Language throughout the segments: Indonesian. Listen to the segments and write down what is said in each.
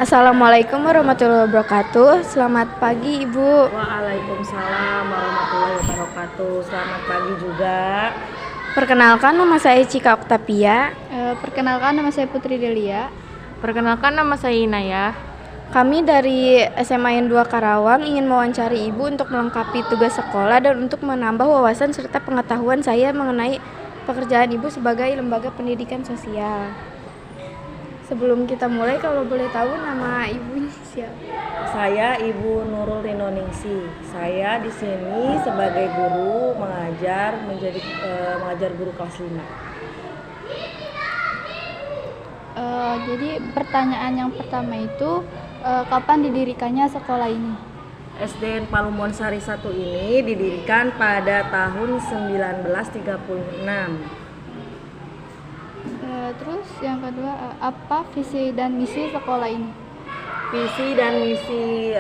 Assalamualaikum warahmatullahi wabarakatuh. Selamat pagi, Ibu. Waalaikumsalam warahmatullahi wabarakatuh. Selamat pagi juga. Perkenalkan, nama saya Cika Oktavia. Perkenalkan, nama saya Putri Delia. Perkenalkan, nama saya Inaya. Kami dari SMA N 2 Karawang ingin mewawancari Ibu untuk melengkapi tugas sekolah dan untuk menambah wawasan serta pengetahuan saya mengenai pekerjaan Ibu sebagai lembaga pendidikan sosial. Sebelum kita mulai, kalau boleh tahu nama Ibu siapa? Saya Ibu Nurul Rinoningsi. Saya di sini sebagai guru mengajar guru kelas 5. Jadi pertanyaan yang pertama itu kapan didirikannya sekolah ini? SDN Palumbon Sari 1 ini didirikan pada tahun 1936. Terus yang kedua, apa visi dan misi sekolah ini? Visi dan misi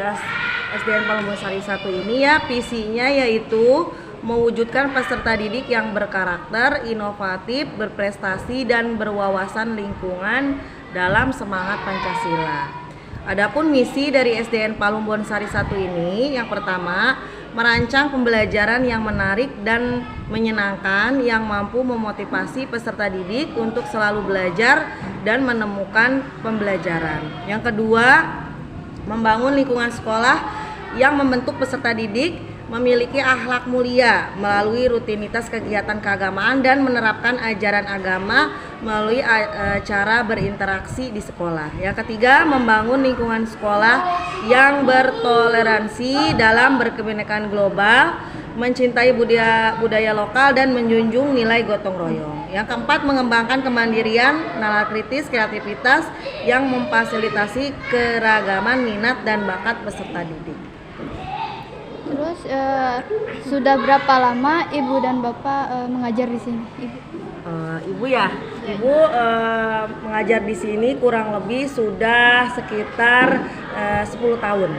SDN Palumbon Sari 1 ini visinya yaitu mewujudkan peserta didik yang berkarakter, inovatif, berprestasi dan berwawasan lingkungan dalam semangat Pancasila. Adapun misi dari SDN Palumbon Sari 1 ini yang pertama, merancang pembelajaran yang menarik dan menyenangkan yang mampu memotivasi peserta didik untuk selalu belajar dan menemukan pembelajaran. Yang kedua, membangun lingkungan sekolah yang membentuk peserta didik memiliki akhlak mulia melalui rutinitas kegiatan keagamaan dan menerapkan ajaran agama melalui cara berinteraksi di sekolah. Yang ketiga, membangun lingkungan sekolah yang bertoleransi dalam berkebinekaan global, mencintai budaya lokal dan menjunjung nilai gotong royong. Yang keempat, mengembangkan kemandirian, nalar kritis, kreativitas yang memfasilitasi keragaman minat dan bakat peserta didik. Terus sudah berapa lama Ibu dan Bapak mengajar di sini? Ibu mengajar di sini kurang lebih sudah sekitar 10 tahun.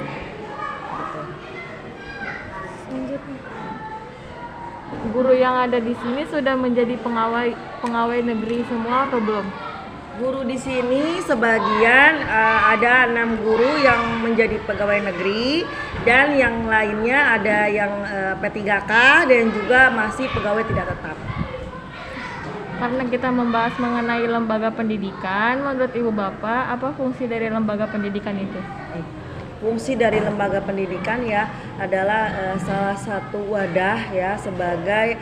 Guru yang ada di sini sudah menjadi pegawai negeri semua atau belum? Guru di sini sebagian ada 6 guru yang menjadi pegawai negeri dan yang lainnya ada yang P3K dan juga masih pegawai tidak tetap. Karena kita membahas mengenai lembaga pendidikan, menurut Ibu Bapak, apa fungsi dari lembaga pendidikan itu? Fungsi dari lembaga pendidikan adalah salah satu wadah sebagai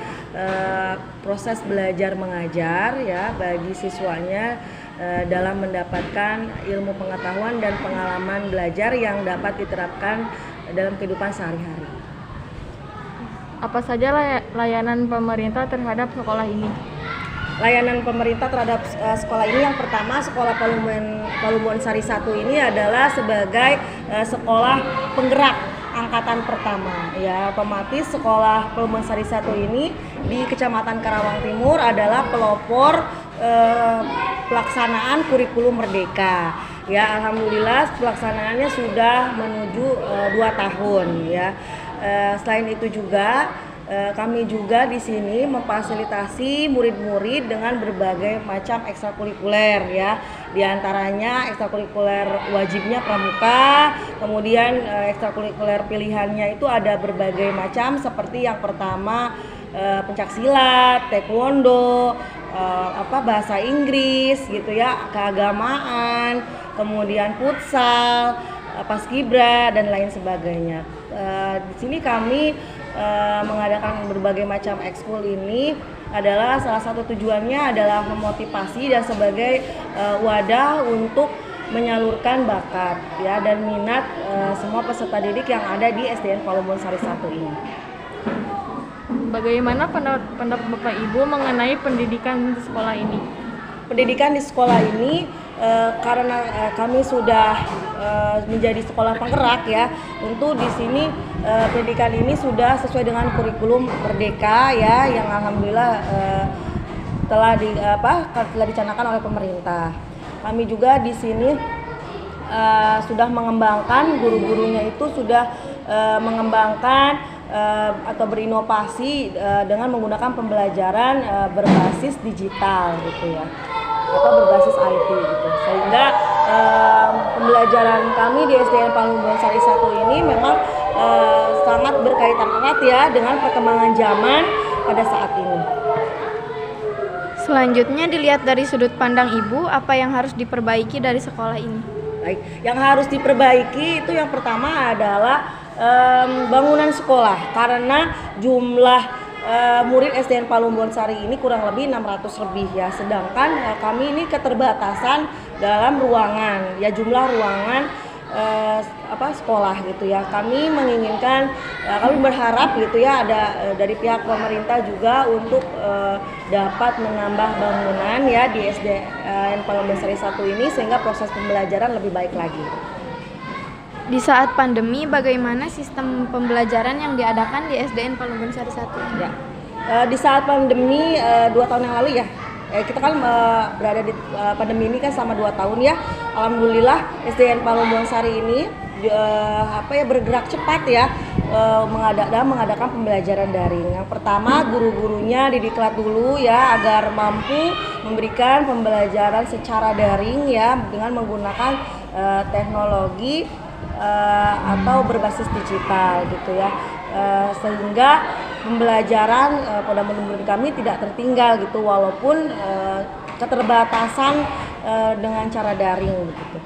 proses belajar mengajar bagi siswanya dalam mendapatkan ilmu pengetahuan dan pengalaman belajar yang dapat diterapkan dalam kehidupan sehari-hari. Apa saja layanan pemerintah terhadap sekolah ini? Layanan pemerintah terhadap sekolah ini yang pertama, sekolah Palumbon Sari 1 ini adalah sebagai sekolah penggerak angkatan pertama. Otomatis sekolah Palumbon Sari 1 ini di Kecamatan Karawang Timur adalah pelopor pelaksanaan kurikulum merdeka. Alhamdulillah pelaksanaannya sudah menuju 2 tahun. Selain itu juga kami juga di sini memfasilitasi murid-murid dengan berbagai macam ekstrakurikuler Di antaranya ekstrakurikuler wajibnya pramuka, kemudian ekstrakurikuler pilihannya itu ada berbagai macam seperti yang pertama pencaksilat, taekwondo, bahasa Inggris keagamaan, kemudian futsal, paskibra dan lain sebagainya. Di sini kami mengadakan berbagai macam ekskul ini adalah salah satu tujuannya adalah memotivasi dan sebagai wadah untuk menyalurkan bakat dan minat semua peserta didik yang ada di SDN Palumbon Sari 1 ini. Bagaimana pendapat Bapak Ibu mengenai pendidikan di sekolah ini? Pendidikan di sekolah ini karena kami sudah menjadi sekolah penggerak tentu di sini pendidikan ini sudah sesuai dengan kurikulum merdeka yang alhamdulillah telah dicanangkan oleh pemerintah. Kami juga di sini sudah mengembangkan guru-gurunya itu sudah mengembangkan atau berinovasi dengan menggunakan pembelajaran berbasis digital atau berbasis IT sehingga pembelajaran kami di SDN Palumbon Sari 1 ini memang sangat berkaitan erat ya dengan perkembangan zaman pada saat ini. Selanjutnya dilihat dari sudut pandang Ibu, apa yang harus diperbaiki dari sekolah ini? Baik, yang harus diperbaiki itu yang pertama adalah bangunan sekolah, karena jumlah murid SDN Palumbon Sari ini kurang lebih 600 lebih ya, sedangkan kami ini keterbatasan dalam ruangan ya, jumlah ruangan sekolah gitu ya. Kami menginginkan, kami berharap gitu ya, ada dari pihak pemerintah juga untuk dapat menambah bangunan ya di SDN Palumbon Sari 1 ini sehingga proses pembelajaran lebih baik lagi. Di saat pandemi, bagaimana sistem pembelajaran yang diadakan di SDN Palumbon Sari 1 ini? Ya. Di saat pandemi 2 tahun yang lalu ya, kita kan berada di pandemi ini kan selama 2 tahun ya. Alhamdulillah SDN Palumbon Sari ini bergerak cepat ya, mengadakan pembelajaran daring. Yang pertama, guru-gurunya didiklat dulu ya agar mampu memberikan pembelajaran secara daring ya dengan menggunakan teknologi atau berbasis digital gitu ya, sehingga pembelajaran pada murid-murid kami tidak tertinggal gitu walaupun keterbatasan dengan cara daring begitu.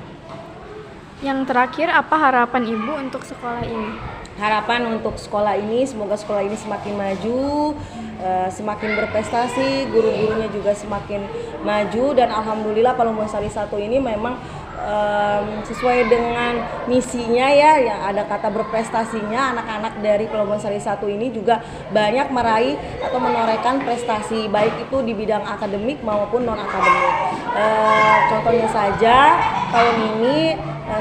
Yang terakhir, apa harapan Ibu untuk sekolah ini? Harapan untuk sekolah ini, semoga sekolah ini semakin maju, semakin berprestasi, guru-gurunya juga semakin maju, dan alhamdulillah Palumbon Sari 1 ini memang sesuai dengan misinya ya, yang ada kata berprestasinya. Anak-anak dari Palumbon Sari 1 ini juga banyak meraih atau menorehkan prestasi baik itu di bidang akademik maupun non akademik. Contohnya saja tahun ini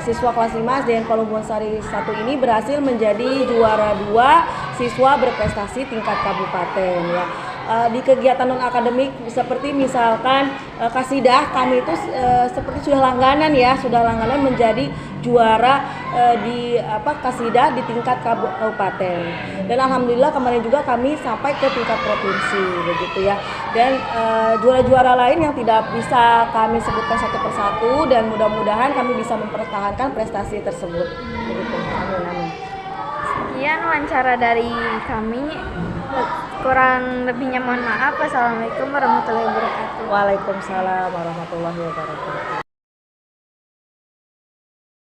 siswa kelas 5 SDN Palumbon Sari 1 ini berhasil menjadi juara 2 siswa berprestasi tingkat kabupaten ya. Di kegiatan non akademik seperti misalkan kasidah, kami itu seperti sudah langganan menjadi juara di kasidah di tingkat kabupaten, dan alhamdulillah kemarin juga kami sampai ke tingkat provinsi begitu ya, dan juara-juara lain yang tidak bisa kami sebutkan satu persatu, dan mudah-mudahan kami bisa mempertahankan prestasi tersebut begitu. Amin. Sekian wawancara dari kami. Kurang lebihnya mohon maaf. Wassalamualaikum warahmatullahi wabarakatuh. Waalaikumsalam warahmatullahi wabarakatuh.